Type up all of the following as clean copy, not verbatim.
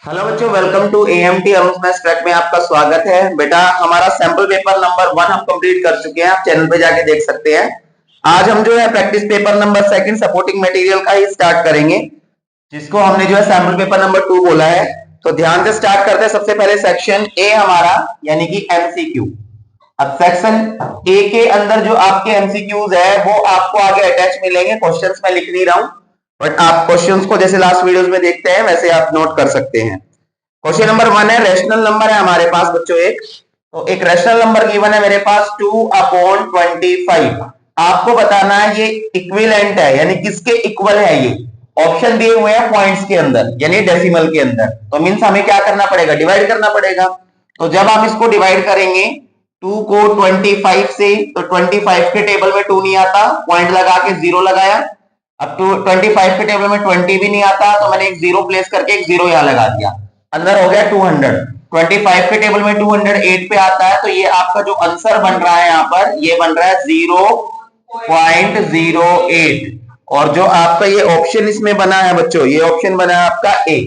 Hello बच्चों, welcome to AMT Arun maths crack में आपका स्वागत है। बेटा, हमारा सैंपल पेपर नंबर 1 हम कंप्लीट कर चुके हैं। आप चैनल पे जाके देख सकते हैं। आज हम जो है practice paper number 2 supporting material का ही स्टार्ट करेंगे, जिसको हमने जो है सैंपल पेपर नंबर 2 बोला है। तो ध्यान से स्टार्ट करते हैं। सबसे पहले सेक्शन ए हमारा यानी कि एमसीक्यू। अब सेक्शन ए के अंदर जो आपके एमसीक्यूज है वो आपको आगे अटैच मिलेंगे। क्वेश्चंस मैं लिख नहीं रहा हूं, बट आप क्वेश्चंस को जैसे लास्ट वीडियोस में देखते हैं वैसे आप नोट कर सकते हैं। क्वेश्चन नंबर 1 है, रैशनल नंबर है हमारे पास बच्चों एक रैशनल नंबर गिवन है मेरे पास 2/25। आपको बताना है ये इक्विवेलेंट है यानी किसके इक्वल है। ये ऑप्शन दिए हुए हैं पॉइंट्स के अंदर यानी डेसिमल के अंदर, तो मींस हमें क्या करना पड़ेगा, डिवाइड करना पड़ेगा। तो जब आप इसको डिवाइड करेंगे 2 को 25 से, तो 25 के टेबल में 2 नहीं आता, पॉइंट लगा के 0 लगाया। अब 25 के टेबल में 20 भी नहीं आता, तो मैंने एक 0 प्लेस करके एक 0 यहां लगा दिया। अंदर हो गया 200। 25 के टेबल में 208 पे आता है, तो ये आपका जो आंसर बन रहा है यहाँ पर ये बन रहा है 0.08। और जो आपका ये ऑप्शन इसमें बना है बच्चों, ये ऑप्शन बना है आपका ए,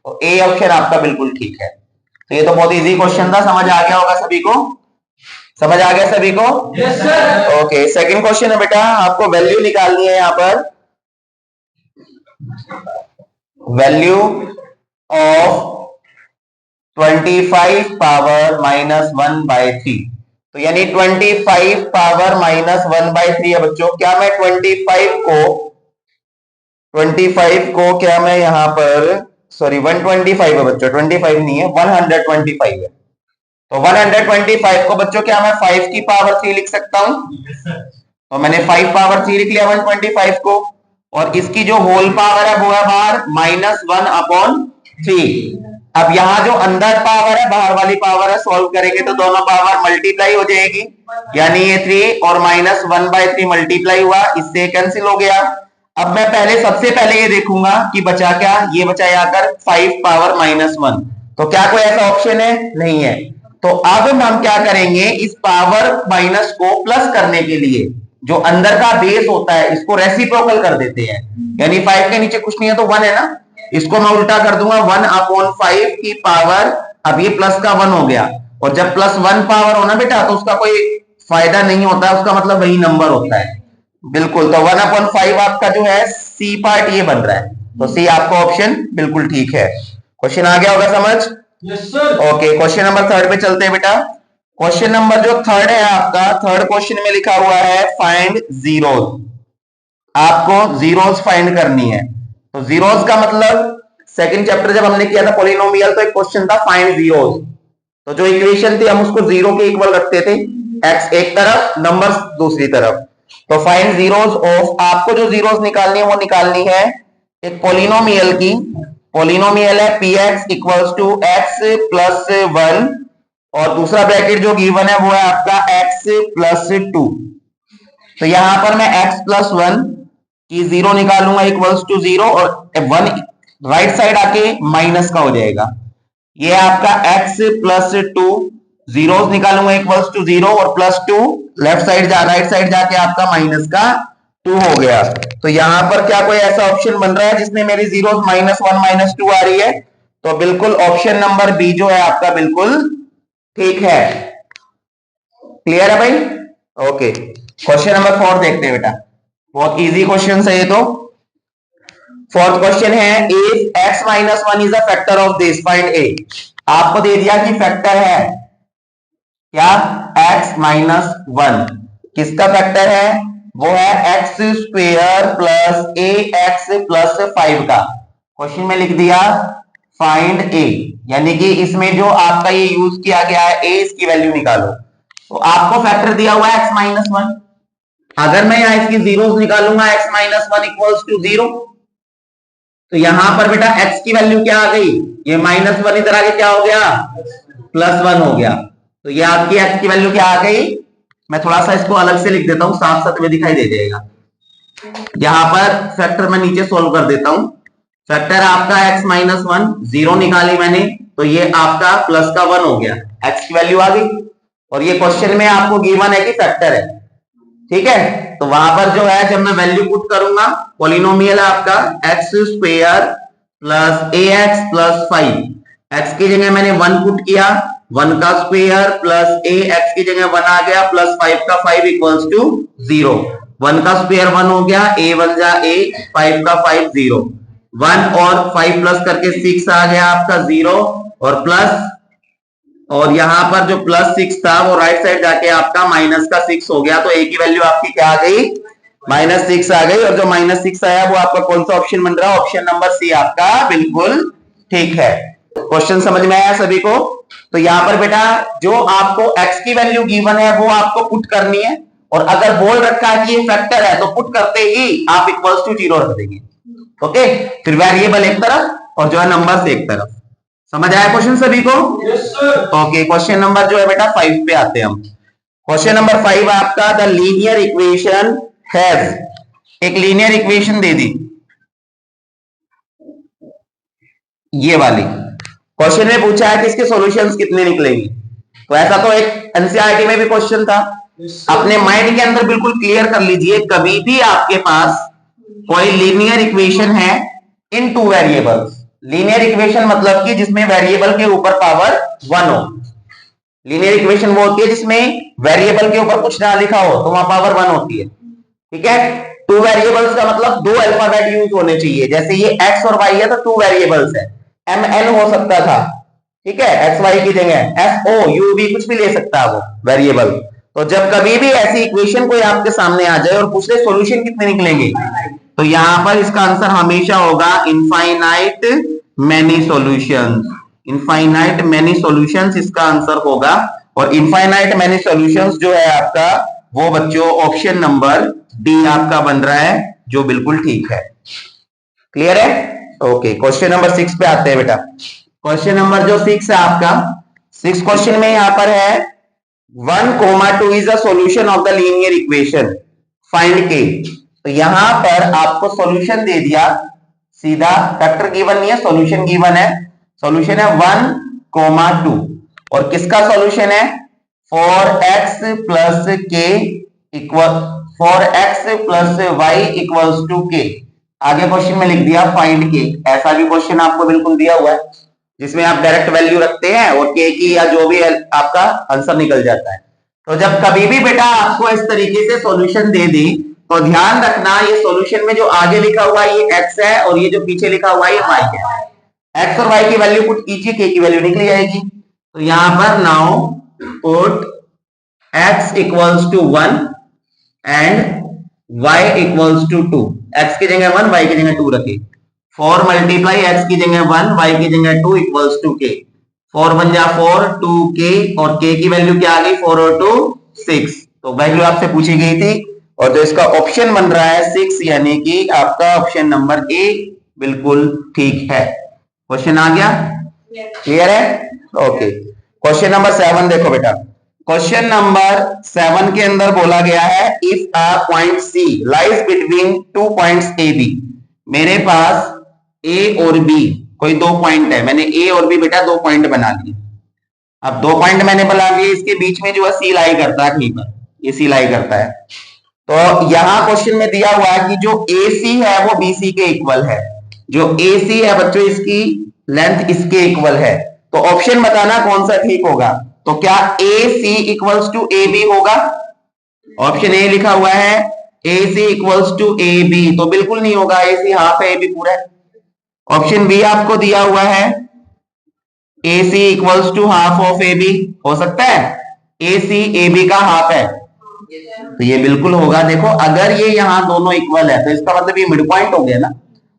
तो ए ऑप्शन आपका बिल्कुल ठीक है। तो ये तो बहुत इजी क्वेश्चन था, समझ आ गया होगा सभी को। समझ आ गया सभी को? Yes sir. Okay, second question है बेटा, आपको वैल्यू निकालनी है यहाँ पर। वैल्यू ऑफ 25 पावर -1/3, तो यानी 25 पावर -1/3 है बच्चों। क्या मैं 25 को क्या मैं यहाँ पर, सॉरी 125 है बच्चों, 25 नहीं है, 125 है। तो 125 को बच्चों क्या मैं 5 की पावर 3 लिख सकता हूं? तो मैंने 5 पावर 3 लिख लिया 125 को, और इसकी जो होल पावर है वो है बाहर -1/3। अब यहाँ जो अंदर पावर है, बाहर वाली पावर है, सॉल्व करेंगे तो दोनों पावर मल्टीप्लाई हो जाएगी, यानी ये 3 और -1/3 मल्टीप्लाई हुआ, इससे कैंसिल हो गया। अब मैं सबसे पहले ये देखूंगा कि बचा क्या, ये बचा यहाँ कर 5 पावर -1। तो क्या कोई ऐसा ऑप्शन है? नहीं है। तो अब हम क्या करेंगे, इस पावर माइनस को प्लस करने के लिए जो अंदर का बेस होता है इसको रेसिप्रोकल कर देते हैं, यानी 5 के नीचे कुछ नहीं है तो 1 है ना, इसको मैं उल्टा कर दूंगा 1/5 की पावर। अब ये प्लस का 1 हो गया, और जब +1 पावर होना बेटा तो उसका कोई फायदा नहीं होता, उसका मतलब वही नंबर होता है। बिल्कुल, तो 1/5 आपका जो है सी पार्ट ये बन रहा है, तो सी आपका ऑप्शन बिल्कुल ठीक है। क्वेश्चन आ गया होगा समझ? Yes sir. Okay, question number 3 पे चलते हैं बेटा। क्वेश्चन नंबर जो 3 है आपका, थर्ड क्वेश्चन में लिखा हुआ है फाइंड जीरोस। आपको जीरोस फाइंड करनी है। तो जीरोस का मतलब सेकंड चैप्टर जब हमने किया था पॉलिनोमियल, तो एक क्वेश्चन था फाइंड जीरोस। तो जो इक्वेशन थी हम उसको 0 के इक्वल रखते थे, x एक तरफ नंबर्स दूसरी तरफ। तो फाइंड जीरोस ऑफ, आपको जो जीरोस निकालनी है वो निकालनी है एक पॉलिनोमियल की। पॉलिनोमियल है px equals to x plus 1, और दूसरा ब्रैकेट जो गिवन है वो है आपका x प्लस 2। तो यहां पर मैं x प्लस 1 की 0 निकालूंगा इक्वल्स टू 0, और 1 राइट साइड आके माइनस का हो जाएगा। ये आपका x प्लस 2, जीरोस निकालूंगा इक्वल्स टू 0, और +2 लेफ्ट साइड राइट साइड जाके आपका माइनस का 2 हो गया। तो यहां पर क्या कोई ऐसा ऑप्शन बन रहा है जिसमें मेरी जीरोस -1 -2 आ रही है? तो बिल्कुल ऑप्शन नंबर बी जो है आपका बिल्कुल ठीक है। क्लियर है भाई? ओके, क्वेश्चन नंबर 4 देखते हैं बेटा, बहुत इजी क्वेश्चन है ये तो। फोर्थ क्वेश्चन है, if x - 1 is a factor of this, find a। आपको दे दिया कि फैक्टर है क्या, x - 1 किसका फैक्टर है, वो है x² प्लस ax प्लस 5 का। क्वेश्चन में लिख दिया फाइंड a, यानी कि इसमें जो आपका ये यूज किया गया है a, इसकी वैल्यू निकालो। तो आपको फैक्टर दिया हुआ है x - 1, अगर मैं यहां इसकी जीरोस निकालूंगा x - 1 इक्वल्स टू 0, तो यहां पर बेटा x की वैल्यू क्या आ गई, ये -1 इधर आगे क्या हो गया, +1 हो गया। तो ये आपकी x की वैल्यू क्या आ गई, मैं थोड़ा सा इसको अलग से लिख देता हूं, साथ साथ में दिखाई दे जाएगा। यहां पर फैक्टर मैं नीचे सोल्व कर देता हूं। फैक्टर आपका x - 1, 0 निकाली मैंने, तो ये आपका प्लस का 1 हो गया, x की वैल्यू आ गई। और ये क्वेश्चन में आपको गिवन है कि फैक्टर है, ठीक है। तो वहां पर जो है जब मैं वैल्यू पुट करूंगा, पॉलिनोमियल है आपका x² plus ax plus 5, x की जगह मैंने 1 पुट किया, 1 का स्क्वायर प्लस a, x की जगह 1 आ गया प्लस 5 का 5 इक्वल्स टू 0। 1 का स्क्वायर 1 हो गया, a 1 जा a, 5 का 5 0, 1 और 5 प्लस करके 6 आ गया आपका 0 और प्लस, और यहां पर जो प्लस 6 था वो राइट साइड जाके आपका माइनस का 6 हो गया, तो a की वैल्यू आपकी क्या आ गई, -6 आ गई। और जो -6 आया वो आपका कौन सा ऑप्शन बन रहा है, ऑप्शन नंबर सी आपका बिल्कुल ठीक है। क्वेश्चन समझ में आया सभी को? तो यहां पर बेटा जो आपको x की वैल्यू गिवन है वो आपको पुट करनी है, और अगर बोल रखा है कि ये फैक्टर है तो पुट करते ही आप इक्वल्स टू 0 रख देंगे। ओके, फिर वेरिएबल एक तरफ और जो है नंबर्स एक तरफ। समझ आया क्वेश्चन सभी को? Yes sir. Okay, question number जो है बेटा 5 पे आते हैं हम। क्वेश्चन नंबर 5 आपका, द लीनियर इक्वेशन हैज, एक लीनियर इक्वेशन दे दी ये वाली, क्वेश्चन में पूछा है कि इसके सॉल्यूशंस कितने निकलेंगे। तो ऐसा तो एक एनसीईआरटी में भी क्वेश्चन था, अपने माइंड के अंदर बिल्कुल क्लियर कर लीजिए, कभी भी आपके पास कोई लीनियर इक्वेशन है इन 2 वेरिएबल्स, लीनियर इक्वेशन मतलब कि जिसमें वेरिएबल के ऊपर पावर 1 हो, लीनियर इक्वेशन वो होती है जिसमें वेरिएबल के ऊपर कुछ ना लिखा हो तो वहां पावर 1 होती है। ठीक है, 2 वेरिएबल्स का मतलब 2 अल्फाबेट यूज होने चाहिए, जैसे ये x और y है तो 2 वेरिएबल्स है, mn हो सकता था, ठीक है, एक्स वाई की जगह fo uv कुछ भी ले सकता है वो वेरिएबल। तो जब कभी भी ऐसी इक्वेशन कोई आपके सामने आ जाए और पूछ ले सॉल्यूशन कितने निकलेंगे, तो यहां पर इसका आंसर हमेशा होगा infinite many solutions, infinite many solutions इसका आंसर होगा। और इनफाइनाइट मैनी सॉल्यूशंस जो है आपका वो बच्चों ऑप्शन नंबर डी आपका बन रहा है, जो बिल्कुल ठीक है। क्लियर है? ओके, क्वेश्चन नंबर 6 पे आते हैं बेटा। क्वेश्चन नंबर जो 6 है आपका, 6 क्वेश्चन में यहां पर है 1, 2 is the solution of the linear equation, find के। तो यहां पर आपको सॉल्यूशन दे दिया सीधा, फैक्टर गिवन नहीं है, सॉल्यूशन गिवन है। सॉल्यूशन है 1, 2 और किसका सॉल्यूशन है 4x plus k equal 4x plus y equals to k। आगे क्वेश्चन में लिख दिया फाइंड के, ऐसा भी क्वेश्चन आपको बिल्कुल दिया हुआ है जिसमें आप डायरेक्ट वैल्यू रखते हैं और k की या जो भी आपका आंसर निकल जाता है। तो जब कभी भी बेटा आपको इस तरीके से सॉल्यूशन दे दी तो ध्यान रखना ये सॉल्यूशन में जो आगे लिखा हुआ है ये x है और ये जो पीछे लिखा हुआ है ये y है। x और y की वैल्यू पुट कीजिए, k की वैल्यू निकली जाएगी। तो यहां पर now put x equals to 1 and y equals to 2, x की जगह 1 y की जगह 2 रखे। 4 मल्टीप्लाई x की जगह 1 y की जगह 2 इक्वल्स टू k, 4 1 जा 4 2k और k की वैल्यू क्या आ गई 4 और 2 6। तो वैल्यू आपसे पूछी गई थी और जो इसका ऑप्शन बन रहा है 6 यानी कि आपका ऑप्शन नंबर ए बिल्कुल ठीक है। क्वेश्चन आ गया? क्लियर है? ओके, क्वेश्चन नंबर 7 देखो बेटा। क्वेश्चन नंबर 7 के अंदर बोला गया है if a point C lies between 2 points A B, मेरे पास ए और बी कोई 2 पॉइंट है, मैंने ए और बी बेटा 2 पॉइंट बना दिए। अब 2 पॉइंट मैंने बना दिए, इसके बीच में जो है सी लाई करता है, कहीं पर ये सी लाई करता है। तो यहां क्वेश्चन में दिया हुआ है कि जो ए सी है वो बी सी के इक्वल है, जो ए सी है बच्चों इसकी लेंथ इसके इक्वल है। तो ऑप्शन बताना कौन सा ठीक होगा। तो क्या ए C equals to A B होगा? ऑप्शन ए लिखा हुआ है A C equals to A B, तो बिल्कुल नहीं होगा, ए सी हाफ है ए बी पूरा है। ऑप्शन बी आपको दिया हुआ है A C equals to half of A B, हो सकता है ए सी ए बी का हाफ है, तो ये बिल्कुल होगा। देखो अगर ये यहाँ दोनों इक्वल है तो इसका मतलब ये मिड पॉइंट हो गया ना,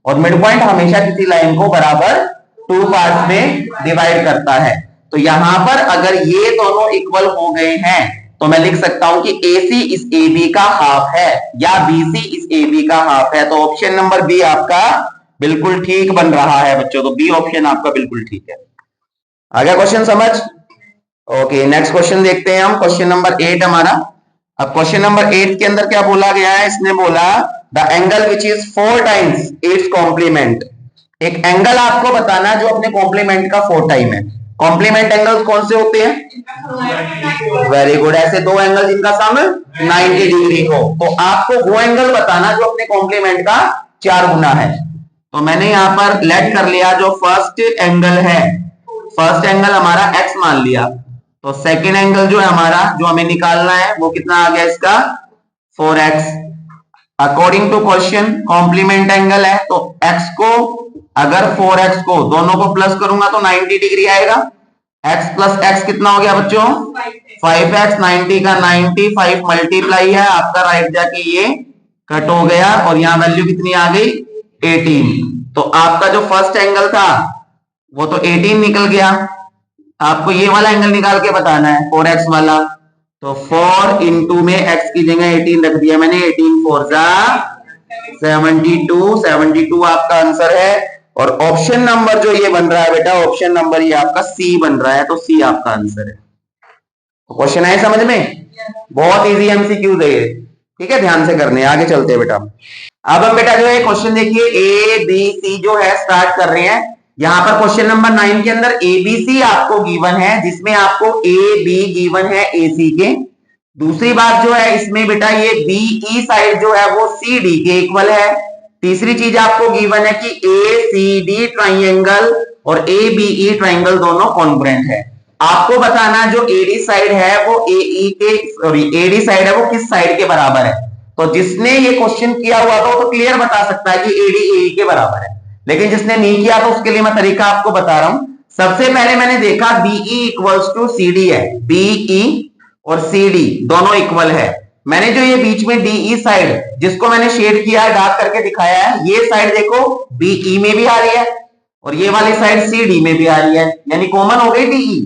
और मिड पॉइंट हमेशा किसी लाइन को बराबर 2 पार्ट्स में डिवाइड करता है। तो यहां पर अगर ये दोनों इक्वल हो गए हैं तो मैं लिख सकता हूं कि AC इस AB का हाफ है या BC इस AB का हाफ है। तो ऑप्शन नंबर बी आपका बिल्कुल ठीक बन रहा है बच्चों, तो बी ऑप्शन आपका बिल्कुल ठीक है। आ गया क्वेश्चन समझ? ओके, नेक्स्ट क्वेश्चन देखते हैं हम, क्वेश्चन नंबर 8 हमारा। अब क्वेश्चन नंबर 8 के अंदर क्या बोला गया है, इसने बोला the angle which is 4 times its complement. एक एंगल आपको बताना जो अपने कॉम्प्लीमेंट का 4 टाइम है। कॉम्प्लीमेंट एंगल्स कौन से होते हैं? वेरी गुड, ऐसे 2 एंगल जिनका सम 90 डिग्री हो। तो आपको वो एंगल बताना जो अपने कॉम्प्लीमेंट का 4 गुना है। तो मैंने यहां पर लेट कर लिया जो फर्स्ट एंगल है फर्स्ट एंगल हमारा x मान लिया, तो सेकेंड एंगल जो है हमारा जो हमें निकालना है वो कितना आ गया इसका 4x। According to question complement angle है, तो x को अगर 4x को दोनों को प्लस करूंगा तो 90 डिग्री आएगा। x प्लस x कितना हो गया बच्चों 5x, 90 का 90, 5 मल्टीप्लाई है आपका राइट जाके ये कट हो गया और यहाँ वैल्यू कितनी आ गई 18। तो आपका जो फर्स्ट एंगल था वो तो 18 निकल गया, आपको ये वाला एंगल निकाल के बताना है 4x वाला। तो 4 इंटू में x की जगह 18 रख दिया मैंने, 18 4 जा 72, 72 आपका आंसर है। और ऑप्शन नंबर जो ये बन रहा है बेटा, ऑप्शन नंबर ये आपका सी बन रहा है, तो सी आपका आंसर है। तो क्वेश्चन आए समझ में, बहुत इजी एमसीक्यूज है ये, ठीक है, ध्यान से करने। आगे चलते हैं बेटा। अब हम बेटा जो है क्वेश्चन देखिए ए बी सी जो है स्टार्ट कर रहे हैं। यहां पर क्वेश्चन नंबर 9 के अंदर एबीसी आपको गिवन है, जिसमें आपको ए बी गिवन है ए सी के। दूसरी बात जो है इसमें बेटा ये बीई साइड जो है वो सी डी के इक्वल है। तीसरी चीज आपको गिवन है कि ए सी डी ट्राइंगल और ए बीई ट्राइंगल दोनों कॉन्ग्रुएंट है। आपको बताना जो एडी साइड है वो एई के सॉरी एडी साइड है वो किस साइड के बराबर है। तो जिसने ये क्वेश्चन किया हुआ था तो क्लियर बता सकता है कि एडी एई के बराबर है, लेकिन जिसने नहीं किया तो उसके लिए मैं तरीका आपको बता रहा हूं। सबसे पहले मैंने देखा BE equals to C D है, बीई और सी डी दोनों इक्वल है। मैंने जो ये बीच में डीई साइड जिसको मैंने शेड किया है, डार्क करके दिखाया है, ये साइड देखो बीई में भी आ रही है और ये वाली साइड सी डी में भी आ रही है, यानी कॉमन हो गई डीई।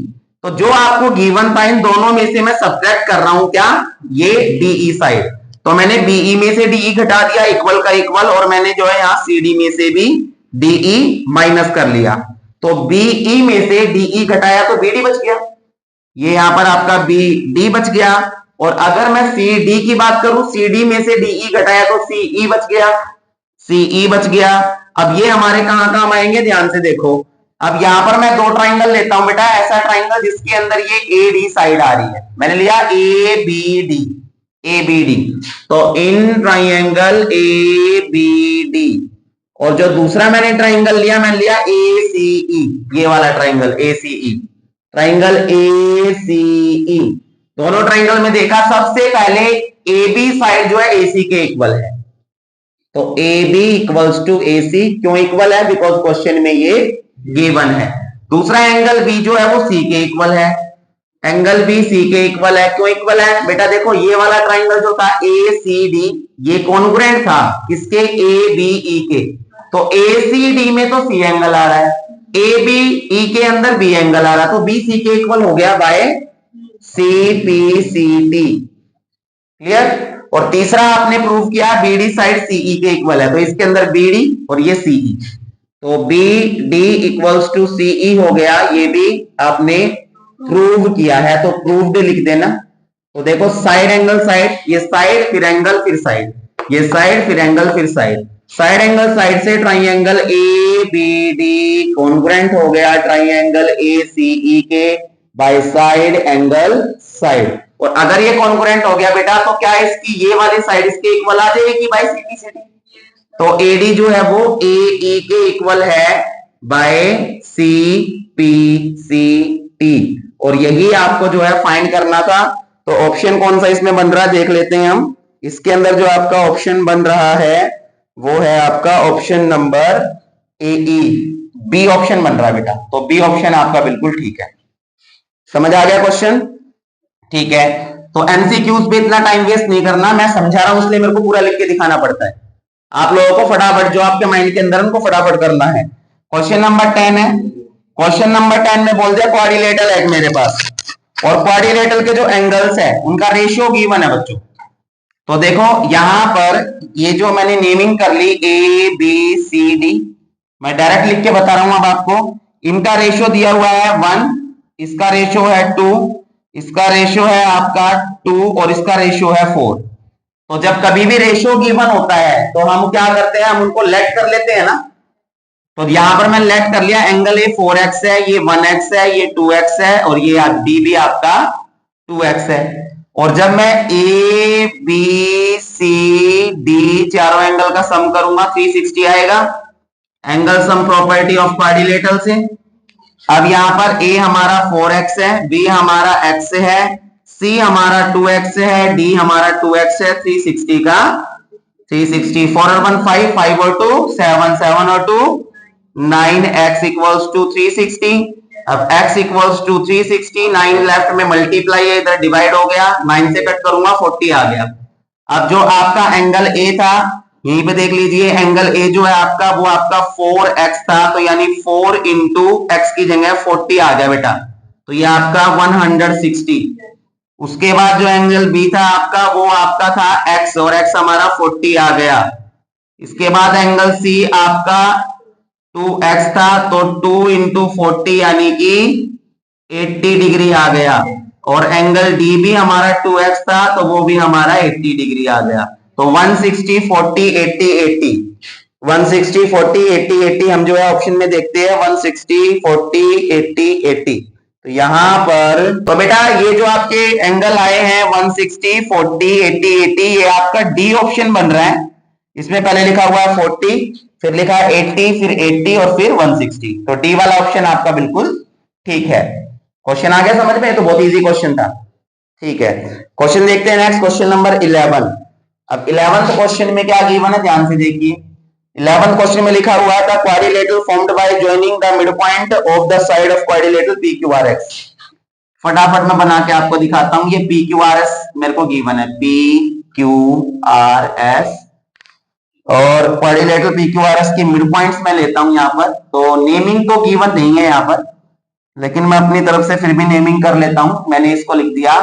तो जो आपको गिवन था इन दोनों में से मैं सब्ट्रैक्ट कर रहा हूं क्या, ये डीई साइड। तो मैंने बीई में से डीई घटा दिया इक्वल का इक्वल, और मैंने जो है यहाँ सीडी में से भी डीई माइनस कर लिया। तो बीई में से डीई घटाया तो बीडी बच गया, ये यहां पर आपका बी डी बच गया। और अगर मैं सी डी की बात करूं, सी डी में से डीई घटाया तो सीई बच गया, सीई बच गया। अब ये हमारे कहां काम आएंगे, ध्यान से देखो। अब यहां पर मैं दो ट्राइंगल लेता हूं बेटा, ऐसा ट्राइंगल जिसके अंदर ये ए डी साइड आ रही है, मैंने लिया A B D, A B D. तो इन ट्राइंगल ए बी डी, और जो दूसरा मैंने ट्राइंगल लिया मैंने लिया ए सी ई, ये वाला triangle A C E, triangle A सी ई। दोनों ट्राइंगल में देखा सबसे पहले ए बी साइड जो है ए सी के इक्वल है, तो ए बी इक्वल्स टू ए सी। क्यों इक्वल है, बिकॉज क्वेश्चन में ये गिवन है। दूसरा एंगल बी जो है वो सी के इक्वल है, एंगल बी सी के इक्वल है। क्यों इक्वल है बेटा, देखो ये वाला ट्राइंगल जो था ए सी डी ये कॉन्ग्रुएंट था किसके, ए बी ई के। तो ए सी डी में तो सी एंगल आ रहा है, ए बी ई के अंदर बी एंगल आ रहा है, तो बी सी के इक्वल हो गया by C P C T. Clear. और तीसरा आपने प्रूव किया बीडी साइड सीई के इक्वल है, तो इसके अंदर बीडी और ये सीई, तो B D equals to CE हो गया, ये भी आपने प्रूव किया है, तो प्रूव्ड लिख देना। तो देखो साइड एंगल साइड, ये साइड फिर एंगल फिर साइड, ये साइड फिर एंगल फिर साइड, साइड एंगल साइड से triangle A B D congruent हो गया ट्राइंगल ए सी ई के बाय साइड एंगल साइड। और अगर ये कॉन्ग्रुएंट हो गया बेटा तो क्या इसकी ये वाली साइड इसके इक्वल आ जाएगी by C P C D. तो एडी जो है वो ए ई के इक्वल है by C P C T, और यही आपको जो है फाइंड करना था। तो ऑप्शन कौन सा इसमें बन रहा है देख लेते हैं हम। इसके अंदर जो आपका ऑप्शन बन रहा है वो है आपका option number A E, B option बन रहा है बेटा, तो बी ऑप्शन आपका बिल्कुल ठीक है। समझ आ गया क्वेश्चन, ठीक है। तो एमसीक्यूज पे इतना टाइम वेस्ट नहीं करना, मैं समझा रहा हूं इसलिए मेरे को पूरा लिख के दिखाना पड़ता है। आप लोगों को फटाफट जो आपके माइंड के अंदर उनको फटाफट करना है। क्वेश्चन नंबर 10 है, क्वेश्चन नंबर 10 में बोल दिया क्वाड्रिलेटरल है मेरे पास, और क्वाड्रिलेटरल के जो एंगल्स है उनका रेशियो गिवन है बच्चों। तो देखो यहां पर ये जो मैंने नेमिंग कर ली ए बी सी डी, मैं डायरेक्ट लिख के बता रहा हूं अब आपको। इनका रेशियो दिया हुआ है 1, इसका रेशियो है 2, इसका रेशियो है आपका 2 और इसका रेशियो है 4। तो जब कभी भी रेशियो गिवन होता है तो हम क्या करते हैं, हम उनको लेट कर लेते हैं ना। तो यहां पर मैं लेट कर लिया, एंगल ए 4x है, ये 1x है, ये 2x है, और ये डी भी आपका 2x है। और जब मैं ए बी सी डी चारों एंगल का सम करूंगा 360 आएगा, angle sum property of quadrilateral से। अब यहां पर a हमारा 4x है, b हमारा x है, c हमारा 2x है, d हमारा 2x है, 360 का 360, 4 और 1 5, 5 और 2 7, 7 और 2 9, x इक्वल्स टू 360। अब x इक्वल्स टू 360, 9 लेफ्ट में मल्टीप्लाई है, इधर डिवाइड हो गया, 9 से कट करूंगा 40 आ गया। अब जो आपका एंगल ए था यहीं पे देख लीजिए, एंगल ए जो है आपका वो आपका 4x था, तो यानी 4 इंटू एक्स की जगह 40 आ गया बेटा, तो ये आपका 160। उसके बाद जो एंगल बी था आपका वो आपका था x, और x हमारा 40 आ गया। इसके बाद एंगल सी आपका 2x था, तो 2 इंटू 40 यानी कि 80 डिग्री आ गया, और एंगल डी भी हमारा 2x था, तो वो भी हमारा 80 डिग्री आ गया। तो 160 40 80 80, 160 40 80 80 हम जो है ऑप्शन में देखते हैं 160 40 80 80। तो यहां पर तो बेटा ये जो आपके एंगल आए हैं 160 40 80 80, ये आपका डी ऑप्शन बन रहा है। इसमें पहले लिखा हुआ है 40, फिर लिखा है 80, फिर 80 और फिर 160, तो डी वाला ऑप्शन आपका बिल्कुल ठीक है। क्वेश्चन आ गया समझ में? तो बहुत इजी क्वेश्चन था। ठीक है, क्वेश्चन देखते हैं नेक्स्ट, क्वेश्चन नंबर 11। अब 11th क्वेश्चन में क्या गिवन है ध्यान से देखिए। 11th क्वेश्चन में लिखा हुआ था quadrilateral formed by joining the mid point of the side of quadrilateral PQRS। फटाफट मैं बना के आपको दिखाता हूं। ये PQRS मेरे को गिवन है, PQRS, और क्वाड्रिलेटरल PQRS की मिड पॉइंट्स मैं लेता हूं यहां पर। तो नेमिंग तो गिवन नहीं है यहां पर, लेकिन मैं अपनी तरफ से फिर भी नेमिंग कर लेता हूं। मैंने इसको लिख दिया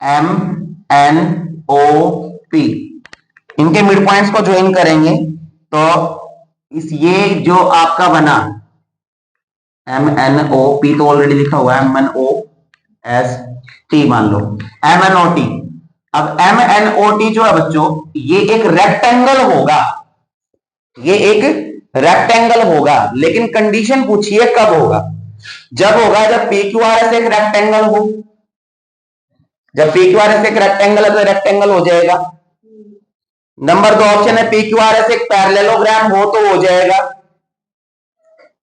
MNOP। इनके मिड पॉइंट्स को ज्वाइन करेंगे तो इस ये जो आपका बना MNOP तो ऑलरेडी लिखा हुआ है, MNOST मान लो, MNOT। अब MNOT जो है बच्चों ये एक रेक्टेंगल होगा, ये एक रेक्टेंगल होगा, लेकिन कंडीशन पूछिए कब होगा। जब होगा जब PQRS एक रेक्टेंगल हो। जब PQRS एक रेक्टेंगल है तो रेक्टेंगल हो जाएगा। नंबर 2 ऑप्शन है PQRS एक पैरेललोग्राम हो तो हो जाएगा।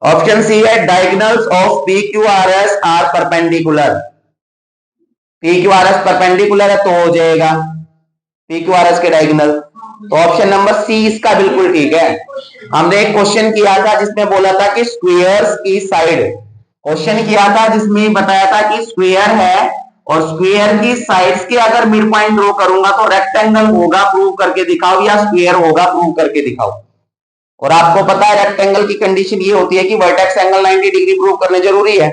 ऑप्शन सी है diagonals of PQRS are perpendicular. PQRS perpendicular है तो हो जाएगा PQRS के डायगोनल। तो ऑप्शन नंबर सी इसका बिल्कुल ठीक है। हमने एक क्वेश्चन किया था जिसमें बोला था कि स्क्वायर्स की साइड, क्वेश्चन किया था जिसमें बताया था कि स्क्वायर है और स्क्वायर की साइड्स के अगर मिड पॉइंट ड्रॉ करूंगा तो रेक्टेंगल होगा, प्रूव करके दिखाओ, या स्क्वायर होगा, प्रूव करके दिखाओ। और आपको पता है रेक्टेंगल की कंडीशन ये होती है कि वर्टेक्स एंगल 90 डिग्री प्रूव करने जरूरी है।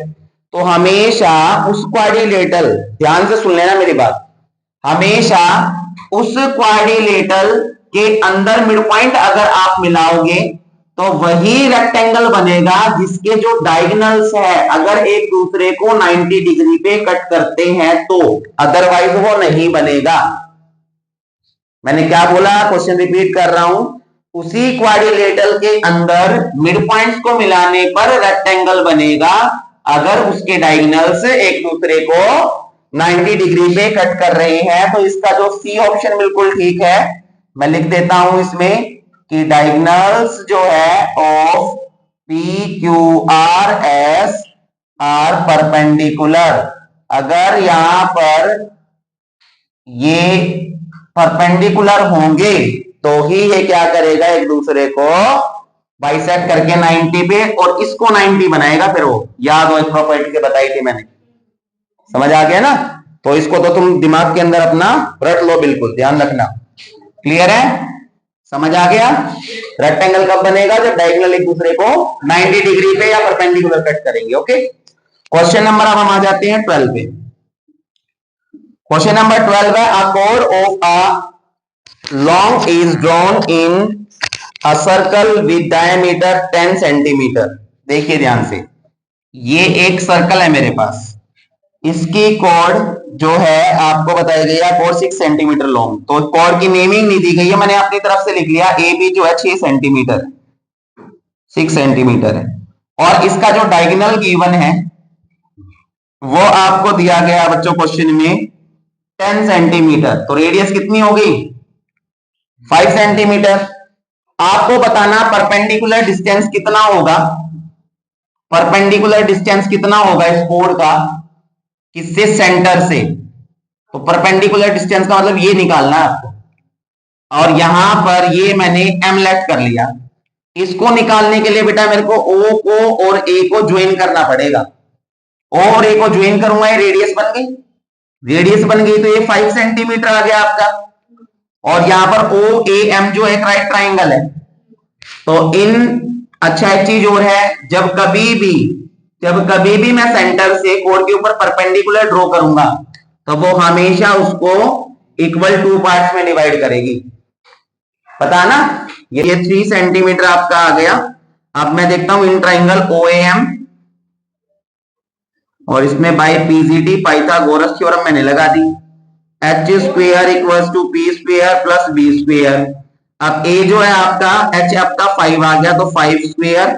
तो हमेशा उस क्वाड्रिलेटरल, ध्यान से सुन लेना मेरी बात, हमेशा उस क्वाड्रिलेटरल के अंदर मिड पॉइंट अगर आप मिलाओगे तो वही रेक्टेंगल बनेगा जिसके जो डायगोनल्स है अगर एक दूसरे को 90 डिग्री पे कट करते हैं तो, अदरवाइज वो नहीं बनेगा। मैंने क्या बोला, क्वेश्चन रिपीट कर रहा हूं, उसी क्वाड्रिलेटरल के अंदर मिड पॉइंट्स को मिलाने पर रेक्टेंगल बनेगा अगर उसके डायगोनल्स एक दूसरे को 90 डिग्री पे कट कर रहे हैं। तो इसका जो सी ऑप्शन बिल्कुल ठीक है। मैं लिख देता हूं इसमें कि डायगोनल्स जो है ऑफ PQRS आर परपेंडिकुलर। अगर यहां पर ये परपेंडिकुलर होंगे तो ही ये क्या करेगा, एक दूसरे को बाइसेक्ट करके 90 पे और इसको 90 बनाएगा। फिर वो याद हो, इस प्रॉपर्टी के बताई थी मैंने, समझ आ गया ना? तो इसको तो तुम दिमाग के अंदर अपना रट लो, बिल्कुल ध्यान रखना। क्लियर है? समझ आ गया? रेक्टेंगल कब बनेगा, जब डायगोनल एक दूसरे को 90 डिग्री पे या परपेंडिकुलर कट करेंगे। ओके, क्वेश्चन नंबर अब हम आ जाते हैं 12 पे। क्वेश्चन नंबर 12 है a code of a long is drawn in a circle with diameter 10 centimetre. देखिए ध्यान से, ये एक सर्कल है मेरे पास, इसकी कॉर्ड जो है आपको बताया गया कॉर्ड 6 सेंटीमीटर लॉन्ग। तो कॉर्ड की नेमिंग नहीं दी गई है, मैंने अपनी तरफ से लिख लिया ए बी जो है 6 सेंटीमीटर, 6 सेंटीमीटर है। और इसका जो डायगोनल गिवन है वो आपको दिया गया बच्चों क्वेश्चन में 10 सेंटीमीटर। तो रेडियस कितनी हो गई, 5 सेंटीमीटर। आपको बताना परपेंडिकुलर डिस्टेंस कितना होगा। परपेंडिकुलर डिस्टेंस कितना होगा इस कोड का, किससे, सेंटर से। तो परपेंडिकुलर डिस्टेंस का मतलब ये निकालना है आपको, और यहां पर ये मैंने m लेफ्ट कर लिया। इसको निकालने के लिए बेटा मेरे को O को और A को ज्वाइन करना पड़ेगा। O और A को ज्वाइन करूंगा, ये रेडियस बन गई, रेडियस बन गई तो ये 5 सेंटीमीटर आ गया आपका। और यहां पर OAM जो एक राइट ट्राइंगल है। तो अच्छा एक चीज और है, जब कभी भी मैं सेंटर से कोड के ऊपर परपेंडिकुलर ड्रॉ करूंगा तो वो हमेशा उसको इक्वल 2 पार्ट्स में डिवाइड करेगी, पता ना। ये 3 सेंटीमीटर आपका आ गया। अब मैं देखता हूं इन ट्राइंगल OAM, और इसमें बाय पीजीटी पाइथागोरस थ्योरम मैंने लगा दी, h square equals to p square plus b square. अब a जो है आपका, h आपका 5 आ गया, तो 5 स्क्वायर,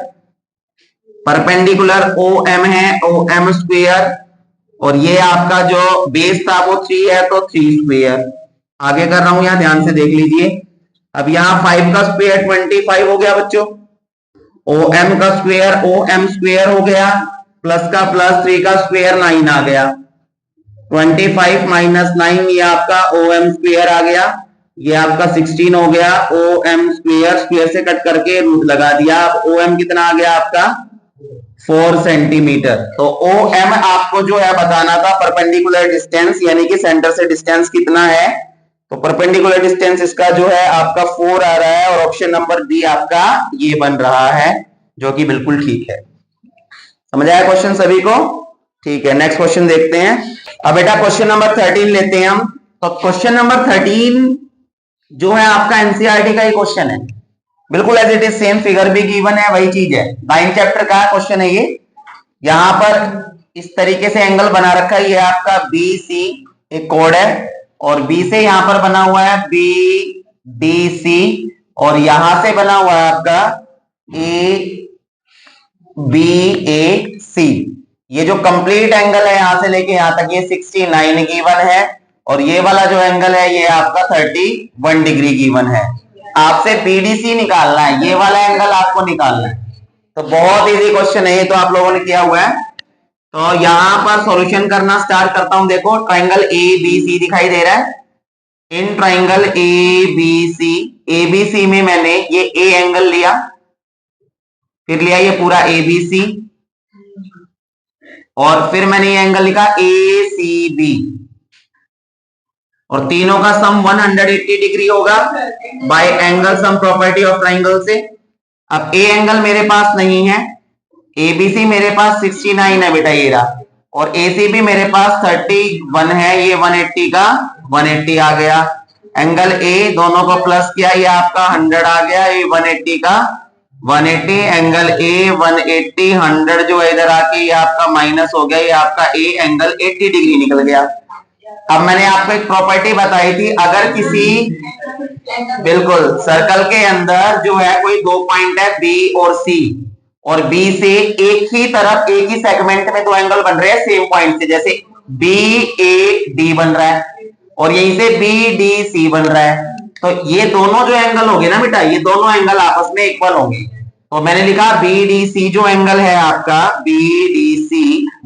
परपेंडिकुलर OM है OM स्क्वायर, और ये आपका जो बेस था वो 3 है तो 3 स्क्वायर। आगे कर रहा हूं, यहां ध्यान से देख लीजिए। अब यहां 5 का स्क्वायर 25 हो गया बच्चों, OM का स्क्वायर OM स्क्वायर हो गया, प्लस का प्लस, 3 का स्क्वायर 9 आ गया, 25 माइनस 9 ये आपका OM स्क्वायर आ गया, ये आपका 16 हो गया। OM स्क्वायर स्क्वायर से कट करके रूट लगा दिया। अब OM कितना आ गया आपका, 4 सेंटीमीटर। तो OM आपको जो है बताना था परपेंडिकुलर डिस्टेंस, यानी कि सेंटर से डिस्टेंस कितना है। तो परपेंडिकुलर डिस्टेंस इसका जो है आपका 4 आ रहा है, और ऑप्शन नंबर बी आपका ये बन रहा है, जो कि बिल्कुल ठीक है। समझ आया क्वेश्चन सभी को, ठीक है। नेक्स्ट क्वेश्चन देखते हैं। अब बेटा क्वेश्चन नंबर 13 लेते हैं हम। तो क्वेश्चन नंबर 13 जो है आपका एनसीईआरटी का ही क्वेश्चन है, बिल्कुल as it is same, figure भी गिवन है, वही चीज है। 9 चैप्टर का क्वेश्चन है ये। यहां पर इस तरीके से एंगल बना रखा है, ये आपका BC एक कोड है, और B से यहां पर बना हुआ है BDC, और यहां से बना हुआ है आपका ABAC। ये जो कंप्लीट एंगल है यहां से लेके यहां तक ये 69 गिवन है, और ये वाला जो एंगल है ये आपका 31 डिग्री गिवन है। आपसे BDC निकालना है, ये वाला एंगल आपको निकालना है। तो बहुत इजी क्वेश्चन है ये, तो आप लोगों ने किया हुआ है। तो यहां पर सॉल्यूशन करना स्टार्ट करता हूं। देखो ट्राइंगल ABC दिखाई दे रहा है। इन ट्राइंगल ABC में मैंने ये A एंगल लिया, फिर लिया ये पूरा ABC, और फिर मैंने ये एंगल लिखा ACB, और तीनों का सम 180 डिग्री होगा bye angle sum property of triangle से। अब A एंगल मेरे पास नहीं है, ABC मेरे पास 69 है बेटा ये रहा, और ACB मेरे पास 31 है, ये 180 का 180 आ गया। एंगल A दोनों को प्लस किया, ये आपका 100 आ गया, ये 180 का 180, एंगल A 180, 100 जो है इधर आके ये आपका माइनस हो गया, ये आपका A एंगल 80 डिग्री निकल गया। अब मैंने आपको एक प्रॉपर्टी बताई थी, अगर किसी बिल्कुल सर्कल के अंदर जो है कोई 2 पॉइंट है B और C, और B से एक ही तरफ एक ही सेगमेंट में 2 एंगल बन रहे हैं सेम पॉइंट से, जैसे BAD बन रहा है और यहीं से BDC बन रहा है, तो ये दोनों जो एंगल होंगे ना बेटा, ये दोनों एंगल आपस में इक्वल होंगे। तो मैंने लिखा BDC जो एंगल है आपका BDC,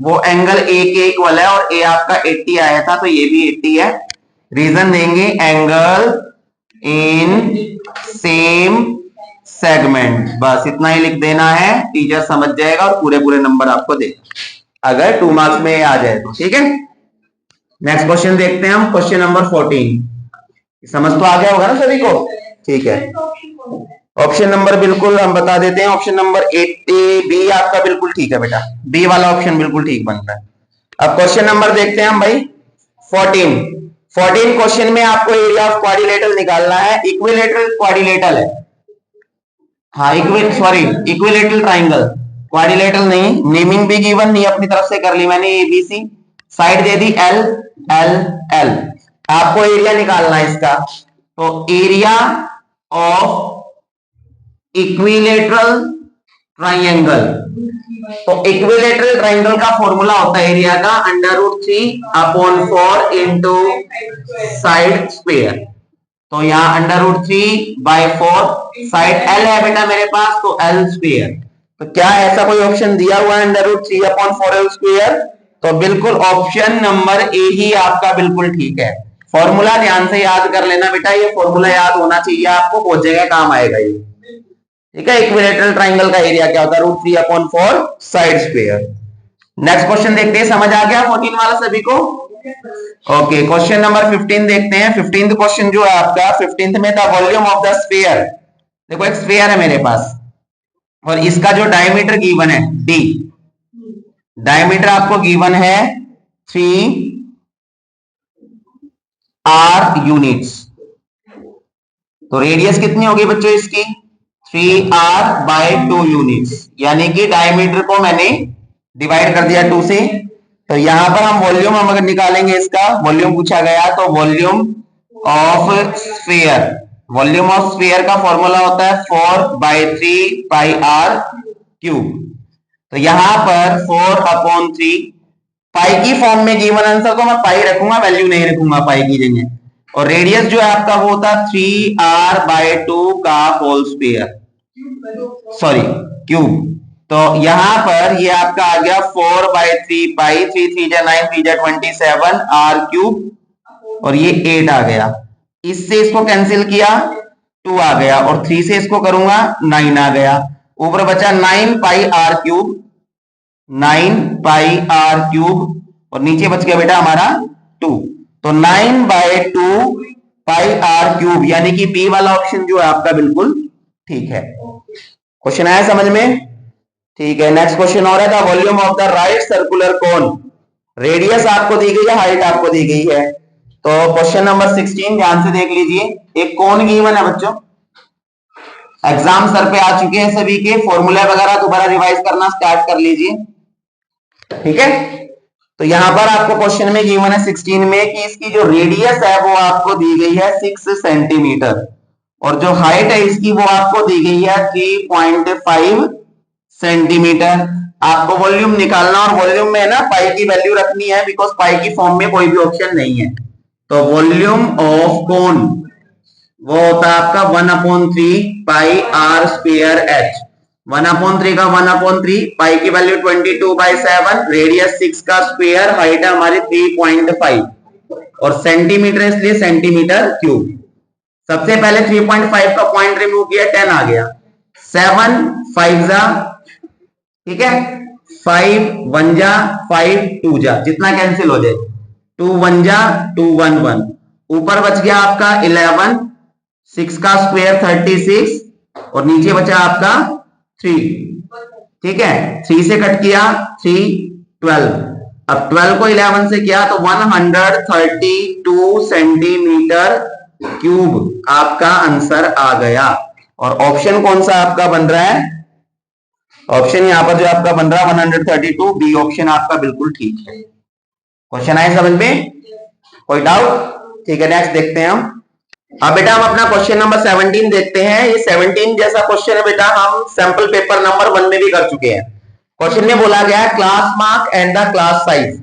वो एंगल A के इक्वल है, और A आपका 80 आया था तो ये भी 80 है। रीजन देंगे एंगल इन सेम सेगमेंट, बस इतना ही लिख देना है, टीचर समझ जाएगा और पूरे पूरे नंबर आपको देगा अगर 2 मार्क्स में आ जाए तो, ठीक है। नेक्स्ट क्वेश्चन देखते हैं हम, क्वेश्चन नंबर 14। समझ तो आ गया होगा ना सभी को, ठीक है। ऑप्शन नंबर बिल्कुल हम बता देते हैं, ऑप्शन नंबर 8B आपका बिल्कुल ठीक है बेटा, बी वाला ऑप्शन बिल्कुल ठीक बन रहा है। अब क्वेश्चन नंबर देखते हैं हम भाई 14 क्वेश्चन में आपको एरिया ऑफ क्वाड्रिलेटरल निकालना है। इक्विलेटरल क्वाड्रिलेटरल है, हाँ इक्विलेटरल ट्राइंगल, क्वाड्रिलेटरल नहीं, नेमिंग भी गिवन नहीं, अपनी तरफ से कर ली मैंने ABC, साइड दे दी L। आपको एरिया निकालना है इसका। तो एरिया ऑफ इक्विलेटरल ट्राइंगल, तो इक्विलेटरल ट्राइंगल का फॉर्मूला होता है एरिया का √3/4 इंटू साइड स्क्वायर। तो यहाँ √3/4, साइड L है बेटा मेरे पास, तो L स्क्वायर, तो क्या ऐसा कोई ऑप्शन दिया हुआ है अंडर रूट 3/4 होल स्क्वायर? तो बिल्कुल ऑप्शन नंबर ए ही आपका बिल्कुल ठीक है। फॉर्मूला ध्यान से याद कर लेना बेटा, ये फॉर्मूला याद होना चाहिए आपको, बहुत जगह काम आएगा ये। ठीक है, इक्विलेटरल ट्राइंगल का एरिया क्या होता है? Root 3/4 side square. Next question देखते हैं, समझ आ गया 14 वाला सभी को? ओके, क्वेश्चन नंबर 15 देखते हैं। 15th क्वेश्चन जो है आपका, 15th में the volume of the sphere. देखो एक स्फीयर है मेरे पास और इसका जो डायमीटर गिवन है d, डायमीटर आपको गिवन है 3r यूनिट्स। तो रेडियस कितनी होगी बच्चों इसकी? 3r/2 यूनिट्स, यानी कि डायमीटर को मैंने डिवाइड कर दिया 2 से। तो यहां पर हम वॉल्यूम अगर निकालेंगे, इसका वॉल्यूम पूछा गया, तो volume of sphere, volume of sphere का फॉर्मूला होता है 4/3πr³। तो यहां पर 4/3 पाई की फॉर्म में गिवन आंसर, तो मैं पाई रखूंगा, वैल्यू नहीं रखूंगा पाई की जगह। और रेडियस जो है आपका वो होता 3r/2 का होल स्क्वायर, सॉरी क्यूब। तो यहां पर ये आपका आ गया 4/3 पाई, 3 3 9 3 27 r³ और ये 8 आ गया। इससे इसको कैंसिल किया 2 आ गया, और 3 से इसको करूंगा 9 आ गया। ऊपर बचा 9πr³, 9πr³, और नीचे बच गया बेटा हमारा 2। तो 9/2πr³ यानी कि बी वाला ऑप्शन जो है आपका बिल्कुल ठीक है। क्वेश्चन आया समझ में? ठीक है, नेक्स्ट क्वेश्चन और है, the volume of the right circular cone. Radius आपको दी गई है, हाइट आपको दी गई है। तो क्वेश्चन नंबर 16 ध्यान से देख लीजिए। एक कोन गिवन है बच्चों, एग्जाम सर पे आ चुके हैं सभी के, फॉर्मूले वगैरह दोबारा रिवाइज करना स्टार्ट कर लीजिए। ठीक है, तो यहां पर आपको क्वेश्चन में गिवन है 16 में कि इसकी जो रेडियस है वो आपको दी गई है 6 सेंटीमीटर, और जो हाइट है इसकी वो आपको दी गई है 3.5 सेंटीमीटर। आपको वॉल्यूम निकालना, और वॉल्यूम में ना पाई की वैल्यू रखनी है, बिकॉज पाई की फॉर्म में कोई भी ऑप्शन नहीं है। तो वॉल्यूम ऑफ कोन वो होता है आपका 1/3πr²h। 1/3 का 1/3, पाई की वैल्यू 22/7, रेडियस 6 का स्क्वायर, हाइट है हमारी 3.5, और सेंटीमीटर इसलिए सेंटीमीटर क्यूब। सबसे पहले 3.5 का पॉइंट रिमूव किया, 10 आ गया। 7 5 जा, ठीक है, 5 1 जा, 5 2 जा, जितना कैंसिल हो जाए, 2 1 जा, 2 1 1। ऊपर बच गया आपका 11, 6 का स्क्वायर 36, और नीचे बचा आपका 3। ठीक है, 3 से कट किया 3 12। अब 12 को 11 से किया तो 132 सेंटीमीटर क्यूब आपका आंसर आ गया। और ऑप्शन कौन सा आपका बन रहा है? ऑप्शन यहां पर जो आपका बन रहा है 132, बी ऑप्शन आपका बिल्कुल ठीक है। क्वेश्चन आए समझ में? कोई डाउट? ठीक है, नेक्स्ट देखते हैं हम। अब बेटा हम अपना क्वेश्चन नंबर 17 देखते हैं। ये 17 जैसा क्वेश्चन है बेटा, हम सैंपल पेपर नंबर 1 में भी कर चुके हैं। क्वेश्चन में बोला गया है class mark and the class size.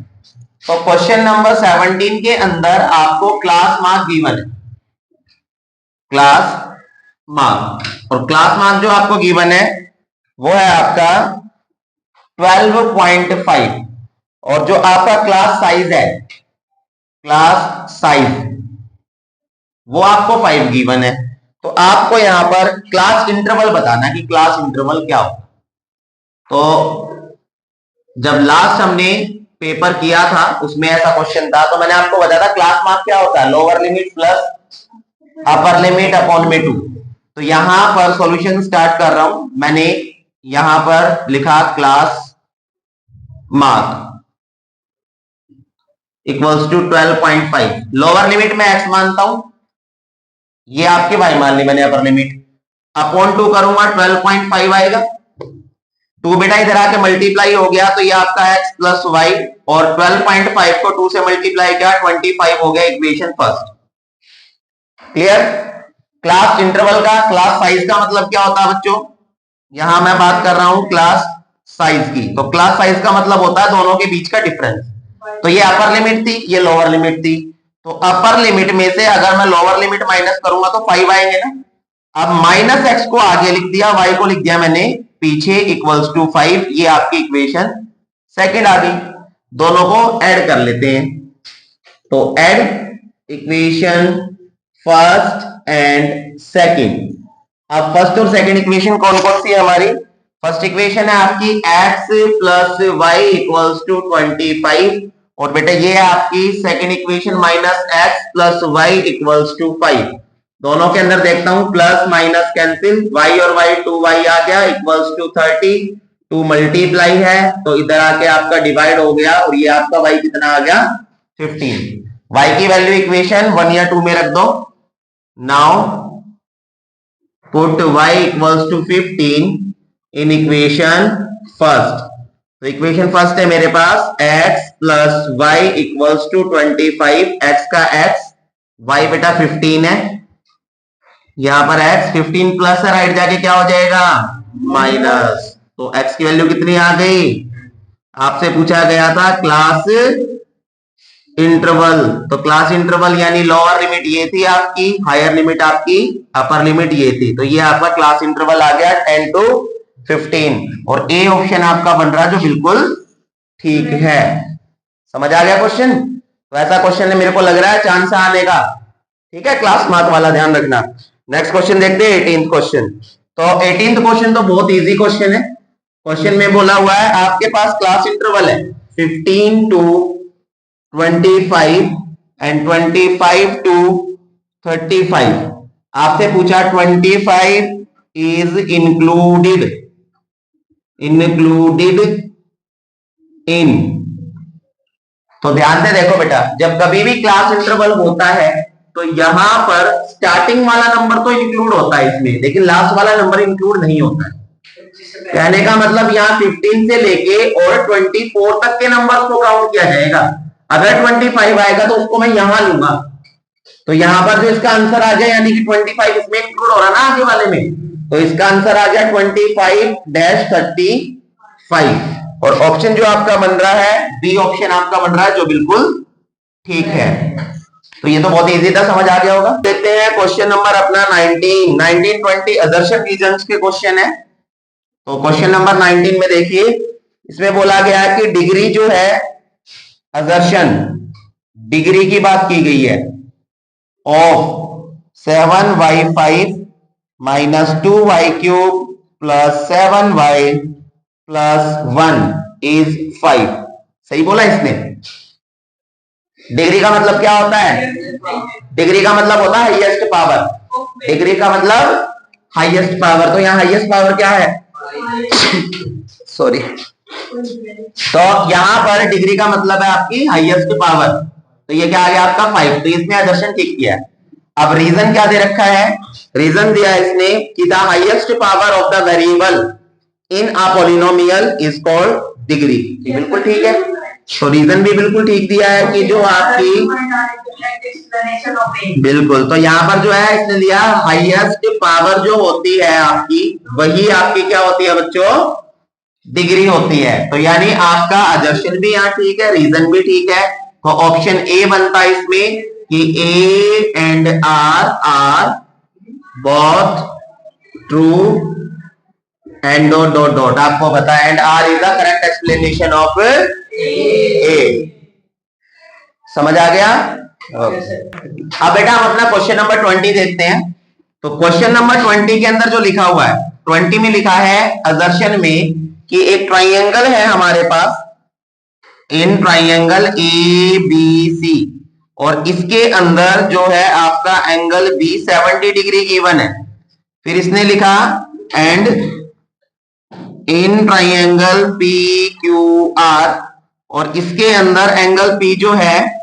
तो क्वेश्चन नंबर 17 के अंदर आपको क्लास मार्क गिवन है, क्लास मार्क, और क्लास मार्क जो आपको गिवन है वो है आपका 12.5, और जो आपका क्लास साइज है, क्लास साइज वो आपको 5 गिवन है। तो आपको यहां पर क्लास इंटरवल बताना है कि क्लास इंटरवल क्या होगा। तो जब लास्ट हमने पेपर किया था उसमें ऐसा क्वेश्चन था, तो मैंने आपको बताया था क्लास मार्क क्या होता है, lower limit plus upper limit upon में 2। तो यहां पर सॉल्यूशन स्टार्ट कर रहा हूं। मैंने यहां पर लिखा class mark equals to 12.5, lower limit में x मानता हूं, ये आपके y मान ली मैंने, अपर लिमिट अपॉन 2 करूंगा 12.5 आएगा। 2 बेटा इधर आके मल्टीप्लाई हो गया, तो ये आपका x प्लस वाई, और 12.5 को 2 से मल्टीप्लाई किया 25 हो गया, equation first. Clear? Class interval का क्लास साइज का मतलब क्या होता है बच्चों? यहां मैं बात कर रहा हूं क्लास साइज की। तो क्लास साइज का मतलब होता है दोनों के बीच का डिफरेंस। तो ये अपर लिमिट थी, ये लोअर लिमिट थी। तो अपर लिमिट में से अगर मैं लोअर लिमिट माइनस करूंगा तो 5 आएंगे ना, अब माइनस एक्स को आगे लिख दिया, वाई को लिख दिया मैंने पीछे, इक्वल्स टू 5। ये आपकी इक्वेशन सेकंड आ गई। दोनों को ऐड कर लेते हैं। तो add equation first and second. अब फर्स्ट और सेकंड इक्वेशन कौन कौन सी है हमारी? फर्स्ट इक्वेशन है आपकी x plus y equals to 25, और बेटा ये है आपकी second equation minus x plus y equals to 5। दोनों के अंदर देखता हूं प्लस माइनस कैंसिल, y और y 2y आ गया इक्वल्स टू 30, 2 मल्टीप्लाई है तो इधर आके आपका डिवाइड हो गया, और ये आपका y कितना आ गया 15। y की वैल्यू इक्वेशन 1 या 2 में रख दो। Now put y equals to 15 in equation first. तो इक्वेशन फर्स्ट है मेरे पास x plus y equals to 25, x का x, y बेटा 15 है, यहां पर x 15 प्लस है, राइट जाके क्या हो जाएगा माइनस। तो x की वैल्यू कितनी आ गई? आपसे पूछा गया था क्लास इंटरवल, तो क्लास इंटरवल यानी लोअर लिमिट ये थी आपकी, हायर लिमिट आपकी अपर लिमिट ये थी, तो ये आपका क्लास इंटरवल आ गया 10 to 15, और ए ऑप्शन आपका बन रहा जो बिल्कुल ठीक है। समझ आ गया क्वेश्चन? तो ऐसा क्वेश्चन मेरे को लग रहा है चांस आने का, ठीक है, क्लास मार्क वाला ध्यान रखना। नेक्स्ट क्वेश्चन देखते हैं 18th क्वेश्चन। तो 18th क्वेश्चन तो बहुत इजी क्वेश्चन है। क्वेश्चन में बोला हुआ है आपके पास क्लास इंटरवल है 15 to 25 एंड 25 to 35। आपसे पूछा 25 इज इंक्लूडेड इन। तो ध्यान से देखो बेटा, जब कभी भी क्लास इंटरवल होता है तो यहां पर स्टार्टिंग वाला नंबर तो इंक्लूड होता है इसमें, लेकिन लास्ट वाला नंबर इंक्लूड नहीं होता है। कहने का मतलब यहाँ 15 से लेके और 24 तक के नंबर को काउंट किया जाएगा। अगर 25 आएगा तो उसको मैं यहां लूंगा, तो यहां पर जो इसका आंसर आ जाए यानी कि 25 इसमें इंक्लूड हो रहा ना आगे वाले में, तो इसका आंसर आ गया 25-35, और ऑप्शन जो आपका बन रहा है बी ऑप्शन आपका बन रहा है जो बिल्कुल ठीक है। तो ये तो बहुत इजी था, समझ आ गया होगा। देखते हैं क्वेश्चन नंबर अपना 19-20 अदर्शन रीजन्स के क्वेश्चन है। तो क्वेश्चन नंबर 19 में देखिए, इसमें बोला गया है कि डिग्री जो है असर्शन, डिग्री की बात की गई है of 7y5 minus 2y³ plus 7y plus 1 is 5। सही बोला इसने। डिग्री का मतलब क्या होता है? डिग्री का मतलब होता है हाईएस्ट पावर। डिग्री का मतलब हाईएस्ट पावर, तो यहाँ हाईएस्ट पावर क्या है? सॉरी, तो यहां पर डिग्री का मतलब है आपकी हाईएस्ट पावर, तो ये क्या आ गया आपका 5। तो इसमें आदर्शन ठीक किया। अब रीजन क्या दे रखा है? रीजन दिया इसने कि the highest power of the variable in a polynomial is called degree. बिल्कुल ठीक है, तो रीजन भी बिल्कुल ठीक दिया है कि जो आपकी बिल्कुल, तो यहाँ पर जो है इसने दिया हाईएस्ट पावर जो होती है आपकी, वही आपकी क्या होती है बच्चों? डिग्री होती है। तो यानी आपका असर्शन भी यहाँ ठीक है, रीजन भी ठीक है, तो ऑप्शन ए बनता है इसमें कि A and R both true and dot dot dot. आपको पता है and R is the correct explanation of A. समझ आ गया? अब बेटा हम अपना क्वेश्चन नंबर 20 देखते हैं। तो क्वेश्चन नंबर 20 के अंदर जो लिखा हुआ है, 20 में लिखा है असर्शन में कि एक ट्राइंगल है हमारे पास, इन ट्राइंगल ABC, और इसके अंदर जो है आपका एंगल B 70 डिग्री गिवन है। फिर इसने लिखा एंड इन ट्राइंगल PQR, और इसके अंदर एंगल P जो है,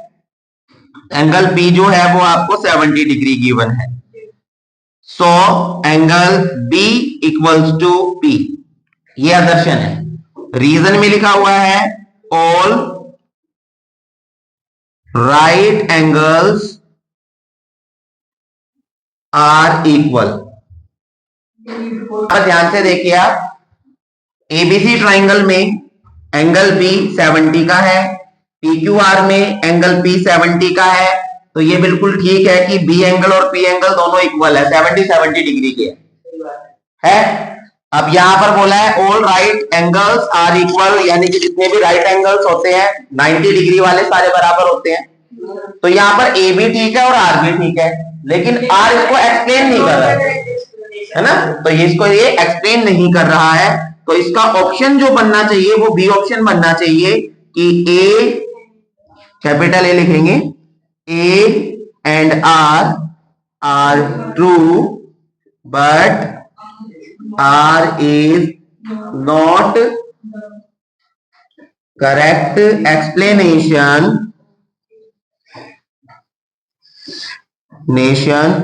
एंगल P जो है वो आपको 70 डिग्री गिवन है। So angle B equals to P, ये असर्शन है। रीजन में लिखा हुआ है all right angles are equal. ध्यान से देखिए आप, एबीसी ट्राइंगल में एंगल B 70 का है, PQR में एंगल P 70 का है, तो ये बिल्कुल ठीक है कि बी एंगल और पी एंगल दोनों इक्वल है, 70 डिग्री के है। अब यहां पर बोला है all right angles are equal, यानी कि जितने भी राइट एंगल्स होते हैं 90 डिग्री वाले सारे बराबर होते हैं। तो यहाँ पर ए भी ठीक है और आर भी ठीक है, लेकिन आर इसको एक्सप्लेन नहीं कर रहा है ना, तो ये इसको ये एक्सप्लेन नहीं कर रहा है। तो इसका ऑप्शन जो बनना चाहिए वो बी ऑप्शन बनना चाहिए कि ए, कैपिटल ए लिखेंगे, A and R true but R is not correct explanation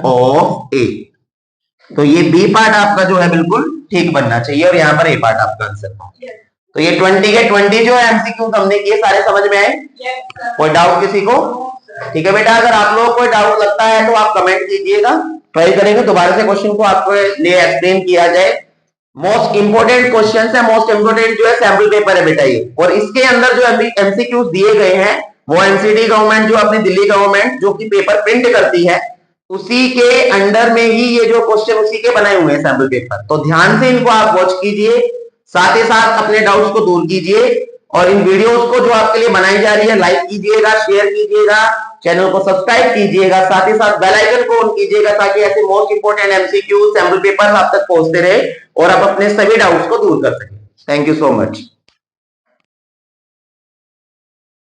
of A। तो ये बी पार्ट आपका जो है बिल्कुल ठीक बनना चाहिए और यहाँ पर ए पार्ट आपका आंसर। तो ये 20 के 20 जो है एमसीक्यू हमने किए, सारे समझ में आए? कोई डाउट किसी को? ठीक है बेटा, अगर आप लोगों को कोई डाउट लगता है तो आप कमेंट कीजिएगा, ट्राई करेंगे दोबारा से क्वेश्चन को आपके लिए एक्सप्लेन किया जाए। मोस्ट इंपोर्टेंट क्वेश्चन है, मोस्ट इंपोर्टेंट जो है सैंपल पेपर है बेटा ये, और इसके अंदर जो एमसीक्यूज दिए गए हैं वो एनसीडी गवर्नमेंट जो अपनी दिल्ली गवर्नमेंट जो कि पेपर प्रिंट करती है उसी के अंडर में ही ये जो क्वेश्चन उसी के बनाए हुए हैं सैंपल पेपर। तो ध्यान से इनको आप वॉच कीजिए, साथ ही साथ अपने डाउट्स को दूर कीजिए, और इन वीडियोस को जो आपके लिए बनाई जा रही है लाइक कीजिएगा, शेयर कीजिएगा, चैनल को सब्सक्राइब कीजिएगा, साथ ही साथ बेल आइकन को ऑन कीजिएगा ताकि ऐसे most important MCQ sample paper आप तक पहुंचते रहे और आप अपने सभी डाउट्स को दूर कर सकें। Thank you so much.